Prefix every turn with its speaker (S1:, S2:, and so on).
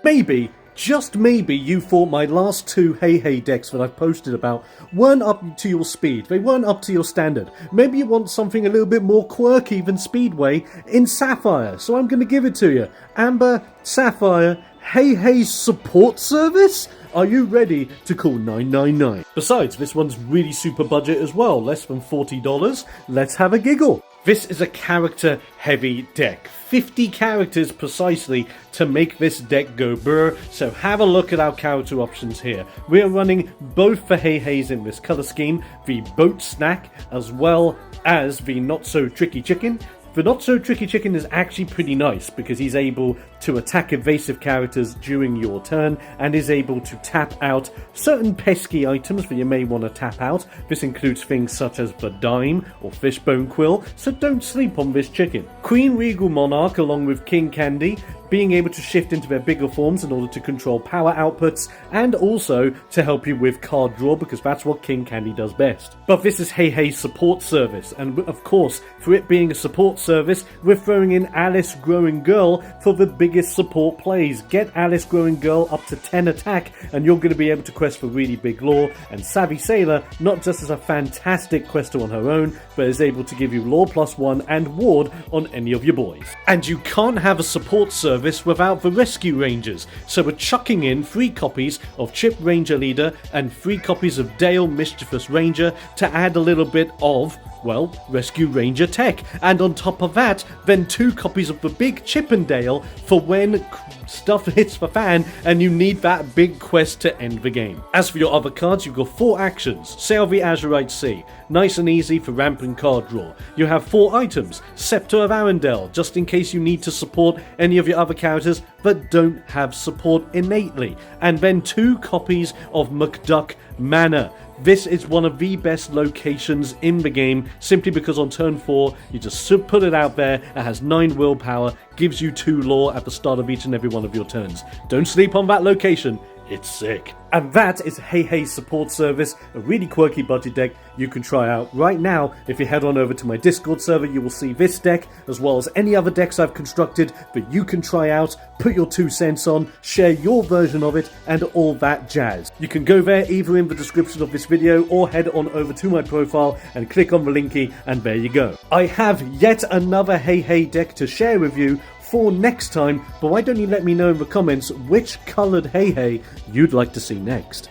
S1: maybe, just maybe, you thought my last two Hey decks that I've posted about weren't up to your speed. They weren't up to your standard. Maybe you want something a little bit more quirky than Speedway in Sapphire, so I'm going to give it to you. Amber, Sapphire, Hey support service? Are you ready to call 999? Besides, this one's really super budget as well, less than $40. Let's have a giggle. This is a character-heavy deck. 50 characters precisely to make this deck go brr, so have a look at our character options here. We are running both the Heys in this colour scheme, the Boat Snack, as well as the Not So Tricky Chicken. The Not So Tricky Chicken is actually pretty nice because he's able to attack evasive characters during your turn and is able to tap out certain pesky items that you may want to tap out. This includes things such as the Dime or Fishbone Quill, so don't sleep on this chicken. Queen Regal Monarch along with King Candy being able to shift into their bigger forms in order to control power outputs and also to help you with card draw because that's what King Candy does best. But this is Hey support service, and of course for it being a support service we're throwing in Alice Growing Girl for the biggest support plays. Get Alice Growing Girl up to 10 attack and you're going to be able to quest for really big lore, and Savvy Sailor not just as a fantastic quester on her own but is able to give you lore +1 and ward on any of your boys. And you can't have a support service without the Rescue Rangers, so we're chucking in 3 copies of Chip Ranger Leader and 3 copies of Dale Mischievous Ranger to add a little bit of, well, Rescue Ranger tech. And on top of that, then 2 copies of the big Chip and Dale for when stuff hits the fan and you need that big quest to end the game. As for your other cards, you've got 4 actions. Sail the Azurite Sea, nice and easy for rampant card draw. You have 4 items. Scepter of Arendelle, just in case you need to support any of your other characters that don't have support innately. And then 2 copies of McDuck Manor. This is one of the best locations in the game, simply because on turn 4, you just put it out there, it has 9 willpower, gives you 2 lore at the start of each and every one of your turns. Don't sleep on that location, it's sick. And that is Hey support service, a really quirky budget deck you can try out right now. If you head on over to my Discord server, you will see this deck, as well as any other decks I've constructed that you can try out, put your 2 cents on, share your version of it, and all that jazz. You can go there either in the description of this video or head on over to my profile and click on the linky, and there you go. I have yet another Hey deck to share with you for next time, but why don't you let me know in the comments which coloured Hey you'd like to see next.